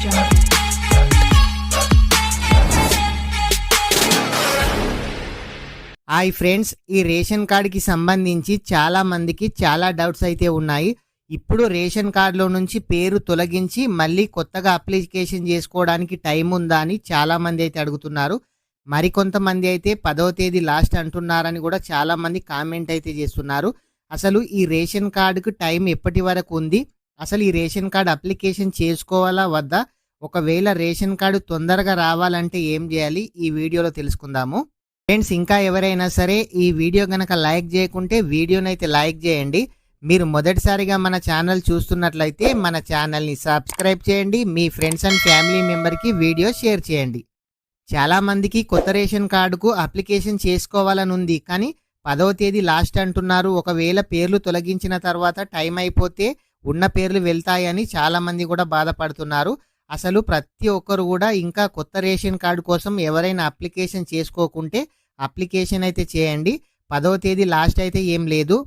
jungle. Hi friends, ఈ ration కార్డుకి సంబంధించి చాలా మందికి చాలా డౌట్స్ అయితే ఉన్నాయి. ఇప్పుడు రేషన్ కార్డులో నుంచి పేరు తొలగించి మళ్ళీ కొత్తగా అప్లికేషన్ చేసుకోవడానికి టైం ఉందా అని చాలా మంది అయితే అడుగుతున్నారు. మరికొంతమంది అయితే 10వ తేదీ లాస్ట్ అంటున్నారని కూడా చాలా మంది కామెంట్ అయితే చేస్తున్నారు. అసలు ఈ రేషన్ కార్డుకు టైం ఎప్పటి వరకు ఉంది, అసలు ఈ రేషన్ కార్డు అప్లికేషన్ చేసుకోవాలా వద్దా, ఒకవేళ రేషన్ కార్డు తొందరగా రావాలంటే ఏం చేయాలి, ఈ వీడియోలో తెలుసుకుందాము. ఫ్రెండ్స్, ఇంకా ఎవరైనా సరే ఈ వీడియో గనక లైక్ చేయకుంటే వీడియోనైతే లైక్ చేయండి. మీరు మొదటిసారిగా మన ఛానల్ చూస్తున్నట్లయితే మన ఛానల్ని సబ్స్క్రైబ్ చేయండి. మీ ఫ్రెండ్స్ అండ్ ఫ్యామిలీ మెంబర్కి వీడియో షేర్ చేయండి. చాలామందికి కొత్త రేషన్ కార్డుకు అప్లికేషన్ చేసుకోవాలని ఉంది, కానీ 10వ తేదీ లాస్ట్ అంటున్నారు. ఒకవేళ పేర్లు తొలగించిన తర్వాత టైం అయిపోతే ఉన్న పేర్లు వెళ్తాయని చాలామంది కూడా బాధపడుతున్నారు. అసలు ప్రతి ఒక్కరు కూడా ఇంకా కొత్త రేషన్ కార్డు కోసం ఎవరైనా అప్లికేషన్ చేసుకోకుంటే అప్లికేషన్ అయితే చేయండి. 10వ తేదీ లాస్ట్ అయితే ఏం లేదు.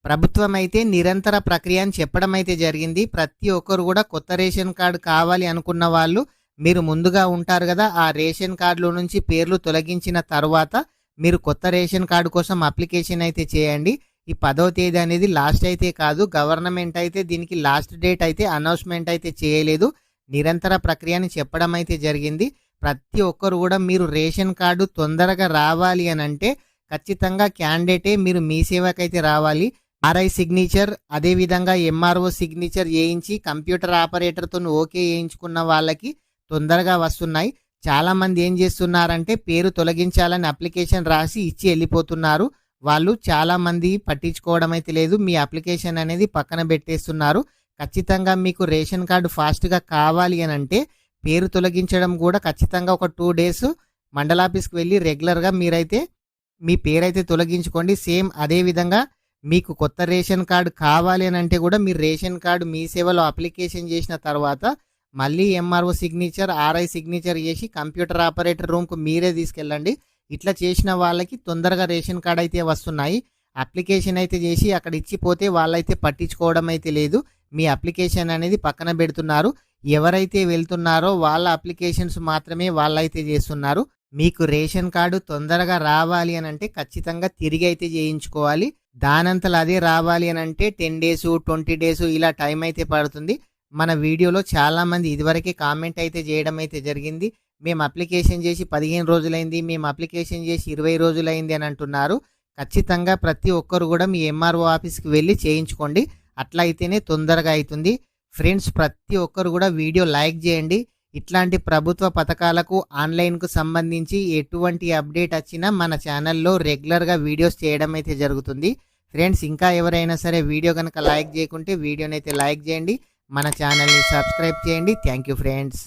ప్రభుత్వం అయితే నిరంతర ప్రక్రియ అని చెప్పడం అయితే జరిగింది. ప్రతి ఒక్కరు కూడా కొత్త రేషన్ కార్డు కావాలి అనుకున్న వాళ్ళు మీరు ముందుగా ఉంటారు కదా, ఆ రేషన్ కార్డులో నుంచి పేర్లు తొలగించిన తర్వాత మీరు కొత్త రేషన్ కార్డు కోసం అప్లికేషన్ అయితే చేయండి. ఈ 10వ తేదీ అనేది లాస్ట్ అయితే కాదు. గవర్నమెంట్ అయితే దీనికి లాస్ట్ డేట్ అయితే అనౌన్స్మెంట్ అయితే చేయలేదు. నిరంతర ప్రక్రియ అని చెప్పడం అయితే జరిగింది. ప్రతి ఒక్కరు కూడా మీరు రేషన్ కార్డు తొందరగా రావాలి అని అంటే ఖచ్చితంగా క్యాండిడేటే మీరు మీ సేవకైతే రావాలి. ఆర్ఐ సిగ్నేచర్, అదేవిధంగా ఎంఆర్ఓ సిగ్నేచర్ చేయించి కంప్యూటర్ ఆపరేటర్తో ఓకే చేయించుకున్న వాళ్ళకి తొందరగా వస్తున్నాయి. చాలామంది ఏం చేస్తున్నారంటే పేరు తొలగించాలని అప్లికేషన్ రాసి ఇచ్చి వెళ్ళిపోతున్నారు. వాళ్ళు చాలామంది పట్టించుకోవడం అయితే లేదు. మీ అప్లికేషన్ అనేది పక్కన పెట్టేస్తున్నారు. ఖచ్చితంగా మీకు రేషన్ కార్డు ఫాస్ట్గా కావాలి అని అంటే పేరు తొలగించడం కూడా ఖచ్చితంగా ఒక 2 డేస్ మండలాఫీస్కి వెళ్ళి రెగ్యులర్గా మీరైతే మీ పేరైతే తొలగించుకోండి. సేమ్ అదేవిధంగా మీకు కొత్త రేషన్ కార్డు కావాలి అని అంటే కూడా మీరు రేషన్ కార్డు మీ సేవలో అప్లికేషన్ చేసిన తర్వాత మళ్ళీ ఎంఆర్ఓ సిగ్నేచర్, ఆర్ఐ సిగ్నేచర్ చేసి కంప్యూటర్ ఆపరేటర్ రూమ్కు మీరే తీసుకెళ్ళండి. ఇట్లా చేసిన వాళ్ళకి తొందరగా రేషన్ కార్డు అయితే వస్తున్నాయి. అప్లికేషన్ అయితే చేసి అక్కడ ఇచ్చిపోతే వాళ్ళైతే పట్టించుకోవడం అయితే లేదు. మీ అప్లికేషన్ అనేది పక్కన పెడుతున్నారు. ఎవరైతే వెళ్తున్నారో వాళ్ళ అప్లికేషన్స్ మాత్రమే వాళ్ళైతే చేస్తున్నారు. మీకు రేషన్ కార్డు తొందరగా రావాలి అని అంటే ఖచ్చితంగా తిరిగి అయితే చేయించుకోవాలి. దానంతలో అదే రావాలి అని అంటే 10 డేస్ 20 డేస్ ఇలా టైం అయితే పడుతుంది. మన వీడియోలో చాలామంది ఇదివరకే కామెంట్ అయితే చేయడం అయితే జరిగింది. మేము అప్లికేషన్ చేసి 15 రోజులైంది, మేము అప్లికేషన్ చేసి 20 రోజులైంది అని అంటున్నారు. ఖచ్చితంగా ప్రతి ఒక్కరు కూడా మీ ఎంఆర్ఓ ఆఫీస్కి వెళ్ళి చేయించుకోండి. అట్లా అయితేనే తొందరగా అవుతుంది. ఫ్రెండ్స్, ప్రతి ఒక్కరు కూడా వీడియో లైక్ చేయండి. ఇట్లాంటి ప్రభుత్వ పథకాలకు ఆన్లైన్కు సంబంధించి ఎటువంటి అప్డేట్ వచ్చినా మన ఛానల్లో రెగ్యులర్గా వీడియోస్ చేయడం అయితే జరుగుతుంది. ఫ్రెండ్స్, ఇంకా ఎవరైనా సరే వీడియో కనుక లైక్ చేయకుంటే వీడియోనైతే లైక్ చేయండి. మన ఛానల్ని సబ్స్క్రైబ్ చేయండి. Thank you friends.